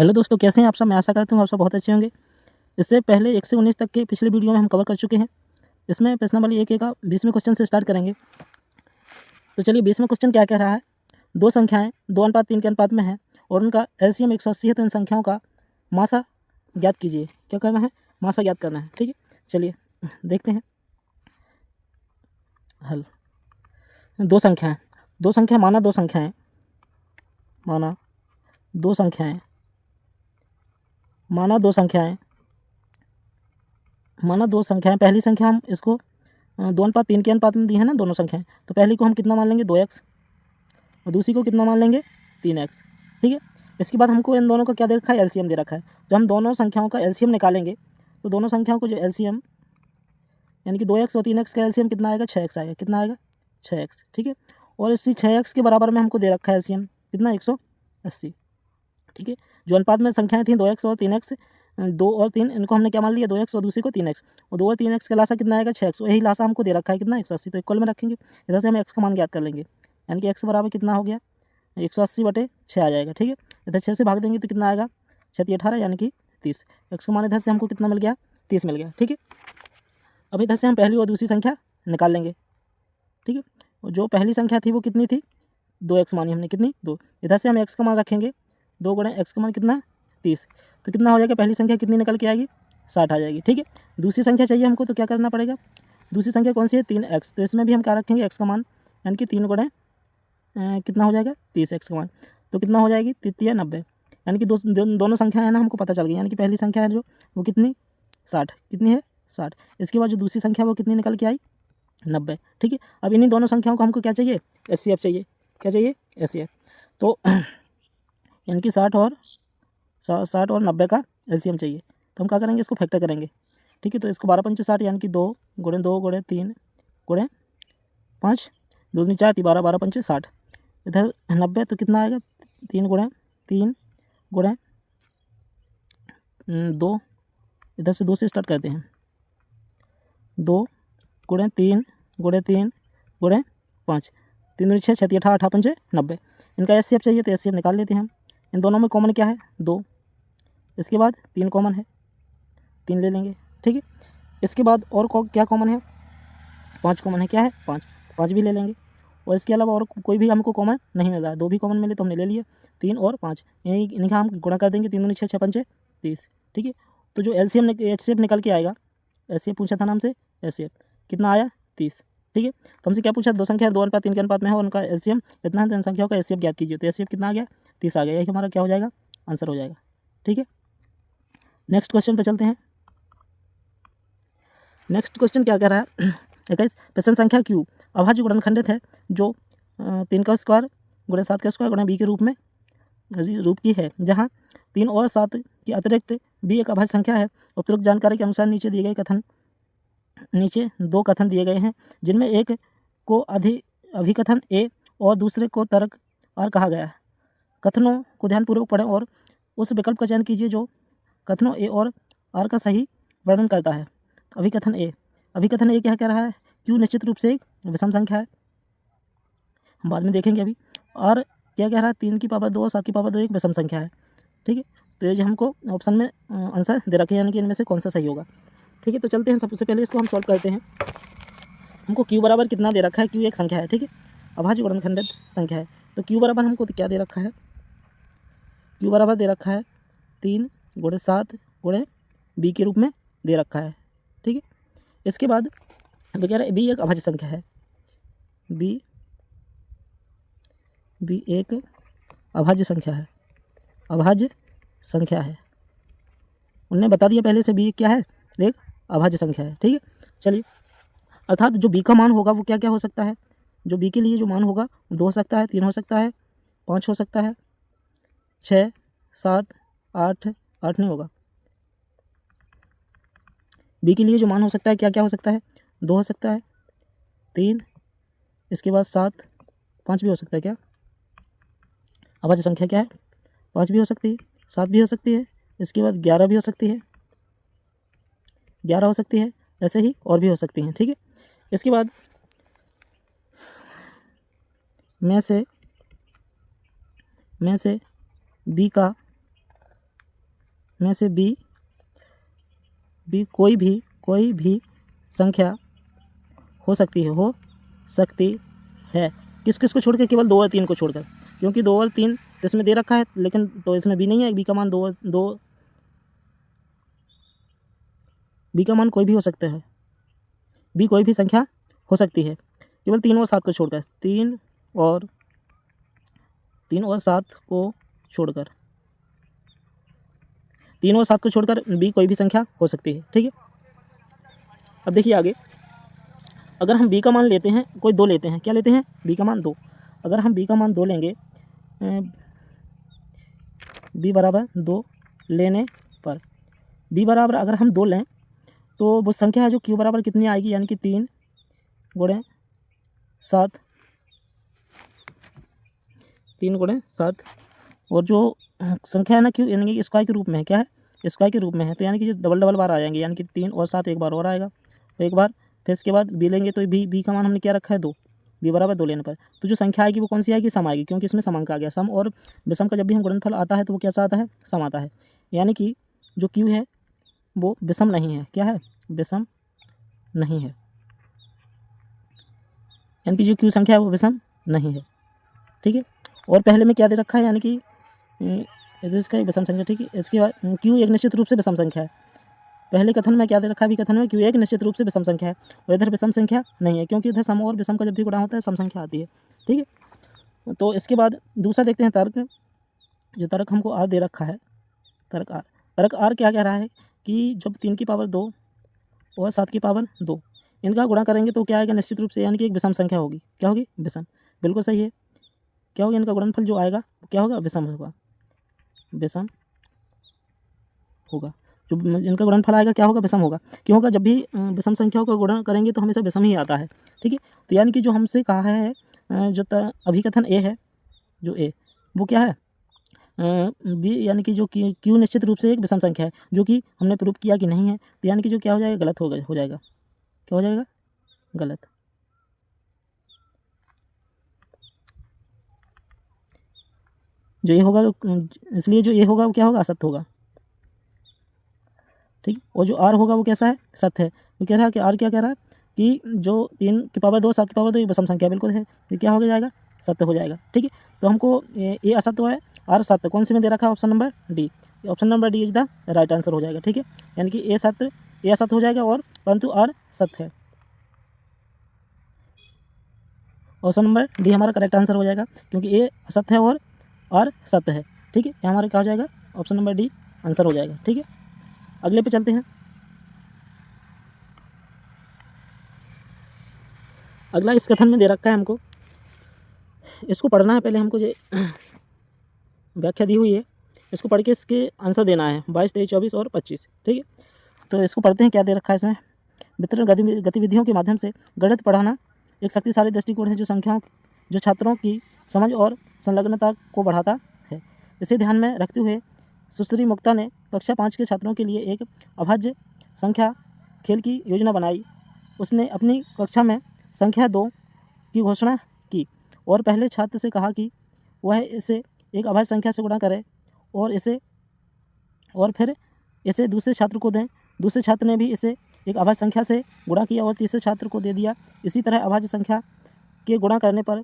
Hello दोस्तों, कैसे हैं आप सब। मैं आशा करता हूँ आप सब बहुत अच्छे होंगे। इससे पहले 1 से 19 तक के पिछले वीडियो में हम कवर कर चुके हैं। इसमें प्रश्न नंबर 1 का 20वें क्वेश्चन से स्टार्ट करेंगे। तो चलिए 20वां क्वेश्चन क्या कह रहा है। दो संख्याएं 2:3 के अनुपात में हैं और उनका एलसीएम 180 है, तो इन संख्याओं का मासा ज्ञात कीजिए। क्या करना है, मासा ज्ञात करना है। ठीक है, चलिए देखते हैं हल। दो संख्या माना दो संख्याएं माना दो संख्याएं। पहली संख्या हम इसको 2:3 के अनुपात में दी है ना दोनों संख्याएं, तो पहली को हम कितना मान लेंगे 2x और दूसरी को कितना मान लेंगे 3x। ठीक है, इसके बाद हमको इन दोनों का क्या दे रखा है, एलसीएम दे रखा है। जब हम दोनों संख्याओं का एलसीएम निकालेंगे तो दोनों संख्याओं को जो एलसीएम यानी कि 2x और 3x का एलसीएम कितना आएगा, 6x आएगा। कितना आएगा, 6x। ठीक है, और इसी 6x के बराबर में हमको दे रखा है एलसीएम कितना, 180। ठीक है, जो अनुपात में संख्याएं थी 2x और 3x, 2 और 3, इनको हमने क्या मान लिया 2x और दूसरी को 3x, और 2 और 3x का लासा कितना आएगा 6x। वही लासा हमको दे रखा है कितना, 180। तो इक्वल में रखेंगे, इधर से हम x का मान ज्ञात कर लेंगे, यानी कि x बराबर कितना हो गया 180/6 आ जाएगा। ठीक है, इधर 6 से भाग देंगे तो कितना आएगा, 6 18 यानी कि 30। x का मान इधर से हमको कितना मिल गया, 30 मिल गया। ठीक है, अब इधर से हम पहली और दूसरी संख्या निकाल लेंगे। ठीक है, और जो पहली संख्या थी वो कितनी थी, 2x मानी हमने, कितनी 2। इधर से हम x का मान रखेंगे, 2 गुणे x का मान कितना 30, तो कितना हो जाएगा, पहली संख्या कितनी निकल के आएगी 60 आ जाएगी। ठीक है, दूसरी संख्या चाहिए हमको, तो क्या करना पड़ेगा, दूसरी संख्या कौन सी है 3x, तो इसमें भी हम क्या रखेंगे x का मान, यानी कि 3 गुणे कितना हो जाएगा 30x का मान, तो कितना हो जाएगी 3 90, यानी कि दोनों संख्या है ना हमको पता चल गई। यानी कि पहली संख्या है जो वो कितनी 60, कितनी है 60। इसके बाद जो दूसरी संख्या वो कितनी निकल के आई 90। ठीक है, अब इन्हीं दोनों संख्याओं को हमको क्या चाहिए, एचसीएफ चाहिए। क्या चाहिए, एचसीएफ। तो यानी कि 60 और 90 का एलसीएम चाहिए। तो हम क्या करेंगे, इसको फैक्टर करेंगे। ठीक है, तो इसको 12 पंचे 60, यानी कि 2 गुणे 2 गुणे 3 गुणे 5, 2 दूनी 4, 12 12 पंचे 60। इधर 90 तो कितना आएगा, 3 गुणे 2, इधर से 2 से स्टार्ट करते हैं, 2 गुणे 3 गुणे 3 गुणे 5, 3 दूनी 6, 6 18 18 पंचे 90। इनका एचसीएफ चाहिए, तो एचसीएफ निकाल लेते हैं हम। इन दोनों में कॉमन क्या है 2, इसके बाद 3 कॉमन है, 3 ले लेंगे। ठीक है, इसके बाद और क्या कॉमन है, 5 कॉमन है। क्या है 5, 5 भी ले लेंगे। और इसके अलावा और कोई भी हमको कॉमन नहीं मिल रहा है, 2 भी कॉमन मिले तो हमने ले लिए, 3 और 5, यही इनका हम गुणा कर देंगे, 3 दूनी 6, 6 पंचे 30। ठीक है, तो जो एलसीएम एचसीएफ निकल के आएगा, एचसीएफ पूछा था ना हमसे, एचसीएफ कितना आया 30। ठीक है, तो हमसे क्या पूछा, दो संख्या 2:3 के अनुपात में है और उनका एलसीएम इतना है, तो इन संख्याओं का एचसीएफ ज्ञात कीजिए। तो एचसीएफ कितना आ गया 30 आ गया, यही हमारा क्या हो जाएगा, आंसर हो जाएगा। ठीक है, नेक्स्ट क्वेश्चन पे चलते हैं। नेक्स्ट क्वेश्चन क्या कह रहा है 21, प्रश्न संख्या क्यू अभाज्य गुणनखंडित है जो 3 का स्क्वायर गुणे 7 का स्क्वायर गुणे बी के रूप की है, जहाँ 3 और 7 के अतिरिक्त बी एक अभाज्य संख्या है। उपरोक्त जानकारी के अनुसार नीचे 2 कथन दिए गए हैं, जिनमें एक को अभिकथन ए और दूसरे को तर्क आर कहा गया है। कथनों को ध्यानपूर्वक पढ़ें और उस विकल्प का चयन कीजिए जो कथनों ए और आर का सही वर्णन करता है। तो अभिकथन ए क्या कह रहा है, क्यू निश्चित रूप से एक विषम संख्या है, हम बाद में देखेंगे अभी। और क्या कह रहा है, 3 की पावर 2 और 7 की पावर 2 एक विषम संख्या है। ठीक है, तो ये जो हमको ऑप्शन में आंसर दे रखे हैं, यानी कि इनमें से कौन सा सही होगा। ठीक है, तो चलते हैं, सबसे पहले इसको हम सॉल्व करते हैं। हमको क्यू बराबर कितना दे रखा है, क्यू एक संख्या है। ठीक है, अभाज्य गुणनखंडित संख्या है, तो क्यू बराबर हमको क्या दे रखा है, क्यू बराबर दे रखा है 3 गुणे 7 गुणे बी के रूप में दे रखा है। ठीक है, इसके बाद अब कह रहा है बी एक अभाज्य संख्या है, बी एक अभाज्य संख्या है, उन्होंने बता दिया पहले से बी क्या है, एक अभाज्य संख्या है। ठीक है, चलिए, अर्थात जो बी का मान होगा वो क्या क्या हो सकता है, जो बी के लिए जो मान होगा 2 हो सकता है, 3 हो सकता है, 5 हो सकता है, 6 7 8 नहीं होगा। बी के लिए जो मान हो सकता है क्या क्या हो सकता है, 2 हो सकता है, 3, इसके बाद 7, 5 भी हो सकता है। क्या अभाज्य संख्या क्या है, 5 भी हो सकती है, 7 भी हो सकती है, इसके बाद 11 भी हो सकती है, 11 हो सकती है, ऐसे ही और भी हो सकती हैं। ठीक है, इसके बाद में से बी का में से बी कोई भी संख्या हो सकती है किस किस को छोड़कर, केवल 2 और 3 को छोड़कर, क्योंकि 2 और 3 तो इसमें दे रखा है, लेकिन तो इसमें बी नहीं है, बी का मान बी का मान कोई भी हो सकता है, बी कोई भी संख्या हो सकती है केवल 3 और 7 को छोड़कर, 3 और 7 को छोड़कर, 3 और 7 को छोड़कर बी कोई भी संख्या हो सकती है। ठीक है, अब देखिए आगे, अगर हम बी का मान लेते हैं, कोई 2 लेते हैं, क्या लेते हैं, बी का मान 2, अगर हम बी का मान 2 लेंगे, बी बराबर 2 लेने पर, बी बराबर अगर हम 2 लें तो वो संख्या है जो क्यू बराबर कितनी आएगी, यानी कि 3 गुणे 7, 3 गुणे 7, और जो संख्या है ना क्यू, यानी कि स्क्वायर के रूप में है, क्या है, स्क्वायर के रूप में है, तो यानी कि जो डबल बार आ जाएंगे, यानी कि 3 और 7 एक बार और आएगा, तो एक बार, फिर इसके बाद बी लेंगे तो बी का मान हमने क्या रखा है 2, बी बराबर 2 लेने पर, तो जो संख्या आएगी वो कौन सी आएगी, सम आएगी, क्योंकि इसमें समांक आ गया, सम और विषम का जब भी हम गुणनफल आता है तो वो कैसा आता है, सम आता है, यानी कि जो क्यू है वो विषम नहीं है, क्या है, विषम नहीं है, यानी कि जो क्यू संख्या है वो विषम नहीं है। ठीक है, और पहले में क्या दे रखा है, यानी कि इसका एक विषम संख्या, ठीक है, इसके बाद क्यू एक निश्चित रूप से विषम संख्या है, पहले कथन में क्या दे रखा है, अभी कथन में क्यू एक निश्चित रूप से विषम संख्या है, और इधर विषम संख्या नहीं है, क्योंकि इधर सम और विषम का जब भी गुणा होता है सम संख्या आती है। ठीक है, तो इसके बाद दूसरा देखते हैं तर्क, जो तर्क हमको आर दे रखा है, तर्क आर क्या कह रहा है कि जब 3 की पावर 2 और 7 की पावर 2 इनका गुणा करेंगे तो क्या आएगा, निश्चित रूप से, यानी कि एक विषम संख्या होगी, क्या होगी, विषम, बिल्कुल सही है, क्या होगा, इनका गुणनफल जो आएगा वो क्या होगा, विषम होगा, विषम होगा, जो इनका गुणनफल आएगा क्या होगा, विषम होगा, क्यों होगा, जब भी विषम संख्याओं का गुणन करेंगे तो हमेशा विषम ही आता है। ठीक है, तो यानी कि जो हमसे कहा है, जो अभिकथन ए है, जो ए वो क्या है, बी, यानी कि जो क्यू निश्चित रूप से एक विषम संख्या है, जो कि हमने प्रूव किया कि नहीं है, तो यानी कि जो क्या हो जाएगा, गलत हो जाएगा, क्या हो जाएगा, गलत, जो ये होगा, इसलिए जो ये होगा वो क्या होगा, असत्य होगा। ठीक, और जो आर होगा वो कैसा है, सत्य है, वो कह रहा है कि आर क्या कह रहा है कि जो 3 की पावर 2 7 की पावर 2 ये विषम संख्या बिल्कुल है, ये क्या हो जाएगा, सत्य हो जाएगा। ठीक है, तो हमको ये असत्य है, आर सत्य, कौन सी में दे रखा है, option number D, option number D is the right answer हो जाएगा। ठीक है, यानी कि ए असत्य हो जाएगा, और परंतु आर सत्य है, ऑप्शन नंबर डी हमारा करेक्ट आंसर हो जाएगा, क्योंकि ए असत्य है और आर सत्य है। ठीक है, ये हमारा क्या हो जाएगा, ऑप्शन नंबर डी आंसर हो जाएगा। ठीक है, अगले पे चलते हैं। अगला इस कथन में दे रखा है हमको, इसको पढ़ना है, पहले हमको ये व्याख्या दी हुई है, इसको पढ़ के इसके आंसर देना है, 22 23 24 और 25। ठीक है, तो इसको पढ़ते हैं, क्या दे रखा है इसमें, वितरण गतिविधियों के माध्यम से गणित पढ़ाना एक शक्तिशाली दृष्टिकोण है, जो छात्रों की समझ और संलग्नता को बढ़ाता है। इसे ध्यान में रखते हुए सुश्री मुक्ता ने कक्षा 5 के छात्रों के लिए एक अभाज्य संख्या खेल की योजना बनाई। उसने अपनी कक्षा में संख्या 2 की घोषणा की और पहले छात्र से कहा कि वह इसे एक अभाज्य संख्या से गुणा करे और फिर इसे दूसरे छात्र को दें। दूसरे छात्र ने भी इसे एक अभाज्य संख्या से गुणा किया और तीसरे छात्र को दे दिया। इसी तरह अभाज्य संख्या के गुणा करने पर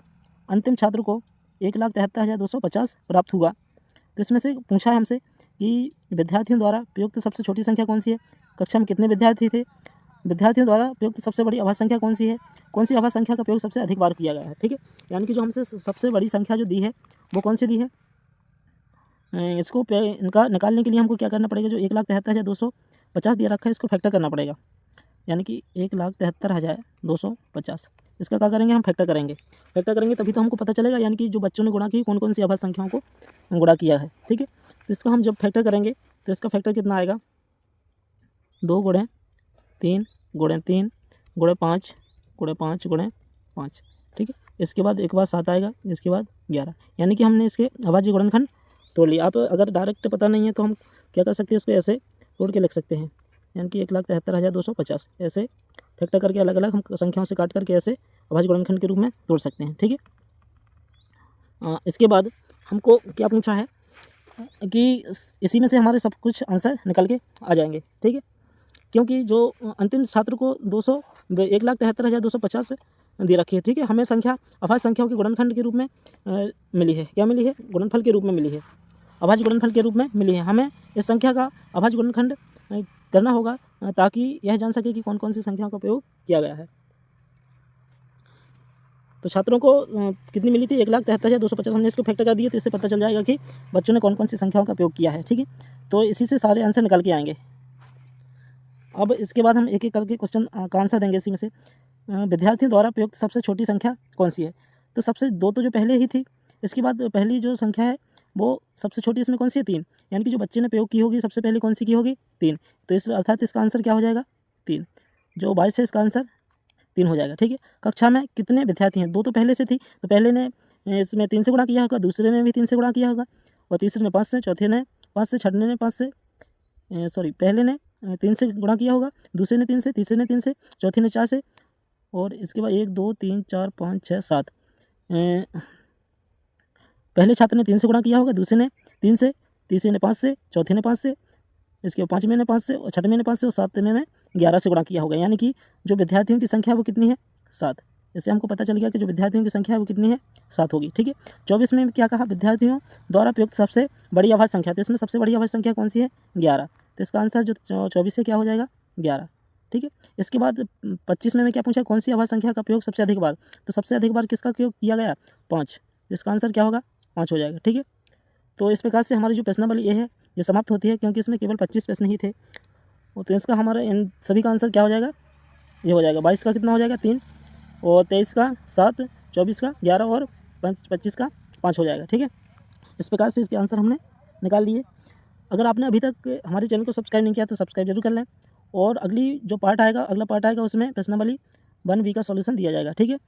अंतिम छात्र को 1,73,250 प्राप्त हुआ। तो इसमें से पूछा है हमसे कि विद्यार्थियों द्वारा प्रयुक्त सबसे छोटी संख्या कौन सी है, कक्षा में कितने विद्यार्थी थे, विद्यार्थियों द्वारा प्रयुक्त सबसे बड़ी अभाज्य संख्या कौन सी है, कौन सी अभाज्य संख्या का प्रयोग सबसे अधिक बार किया गया है। ठीक है, यानी कि जो हमसे सबसे बड़ी संख्या जो दी है वो कौन सी दी है, इसको इनका निकालने के लिए हमको क्या करना पड़ेगा, जो 1,73,250 दिया रखा है इसको फैक्टर करना पड़ेगा, यानी कि 1,73,250 इसका क्या करेंगे, हम फैक्टर करेंगे तभी तो हमको पता चलेगा, यानी कि जो बच्चों ने गुणा की कौन कौन सी अभाज्य संख्याओं को गुणा किया है। ठीक है, तो इसको हम जब फैक्टर करेंगे तो इसका फैक्टर कितना आएगा, 2 गुणे 3 गुणे 3 गुणे 5 गुणे 5 गुणे 5। ठीक है, इसके बाद एक बार 7 आएगा, इसके बाद 11, यानी कि हमने इसके अभाज्य गुणनखंड तोड़ लिया। आप अगर डायरेक्ट पता नहीं है तो हम क्या कर सकते हैं, इसको ऐसे तोड़ के लिख सकते हैं, यानी कि 1,73,250 ऐसे फैक्टर करके अलग अलग हम संख्याओं से काट करके ऐसे अभाज्य गुणनखंड के रूप में तोड़ सकते हैं। ठीक है, इसके बाद हमको क्या पूछा है कि इसी में से हमारे सब कुछ आंसर निकल के आ जाएंगे, ठीक है। क्योंकि जो अंतिम छात्र को 1,73,250 दे रखी है, ठीक है। हमें संख्या अभाज्य संख्याओं के गुणनखंड के रूप में मिली है। क्या मिली है? गुणनफल के रूप में मिली है, अभाज्य गुणनफल के रूप में मिली है। हमें इस संख्या का अभाज्य गुणनखंड करना होगा ताकि यह जान सके कि कौन कौन सी संख्याओं का प्रयोग किया गया है। तो छात्रों को कितनी मिली थी? 1,73,250। हमने इसको फैक्टर कर दिए तो इससे पता चल जाएगा कि बच्चों ने कौन कौन सी संख्याओं का प्रयोग किया है, ठीक है। तो इसी से सारे आंसर निकल के आएंगे। अब इसके बाद हम एक एक करके क्वेश्चन का आंसर देंगे। इसी में से विद्यार्थियों द्वारा प्रयुक्त सबसे छोटी संख्या कौन सी है? तो सबसे दो तो जो पहले ही थी, इसके बाद पहली जो संख्या है वो सबसे छोटी इसमें कौन सी है? 3। यानी कि जो बच्चे ने प्रयोग की होगी सबसे पहले कौन सी की होगी? 3। तो इस अर्थात इसका आंसर क्या हो जाएगा? 3। जो 22 है इसका आंसर 3 हो जाएगा, ठीक है। कक्षा में कितने विद्यार्थी हैं? दो तो पहले से थी, तो पहले ने इसमें 3 से गुणा किया होगा, दूसरे ने भी 3 से गुणा किया होगा, और तीसरे ने 5 से, चौथे ने 5 से, छठे ने 5 से, पहले ने 3 से गुणा किया होगा, दूसरे ने 3 से, तीसरे ने 3 से, चौथे ने 4 से, और इसके बाद 1 2 3 4 5 6 7 पहले छात्र ने 3 से गुणा किया होगा, दूसरे ने 3 से, तीसरे ने 5 से, चौथे ने 5 से, इसके बाद पाँचवें ने 5 से, और छठवें ने 5 से, और सातवें में 11 से गुणा किया होगा। यानी कि जो विद्यार्थियों की संख्या है वो कितनी है? 7। इससे हमको पता चल गया कि जो विद्यार्थियों की संख्या है वो कितनी है? 7 होगी, ठीक है। 24 में क्या कहा? विद्यार्थियों द्वारा प्रयुक्त सबसे बड़ी अभाज्य संख्या। तो इसमें सबसे बड़ी अभाज्य संख्या कौन सी है? 11। तो इसका आंसर जो 24 से क्या हो जाएगा? 11, ठीक है। इसके बाद 25 में क्या पूछा? कौन सी अभाज्य संख्या का प्रयोग सबसे अधिक बार? तो सबसे अधिक बार किसका प्रयोग किया गया? 5। इसका आंसर क्या होगा? 5 हो जाएगा, ठीक है। तो इस प्रकार से हमारी जो प्रश्नावली ये है ये समाप्त होती है, क्योंकि इसमें केवल 25 प्रश्न ही थे। तो इसका हमारा इन सभी का आंसर क्या हो जाएगा? ये हो जाएगा 22 का कितना हो जाएगा? 3, और 23 का 7, 24 का 11, और 25 का 5 हो जाएगा, ठीक है। इस प्रकार से इसके आंसर हमने निकाल लिए। अगर आपने अभी तक हमारे चैनल को सब्सक्राइब नहीं किया तो सब्सक्राइब जरूर कर लें, और अगला पार्ट आएगा उसमें प्रश्नावली 1B का सॉल्यूशन दिया जाएगा, ठीक है।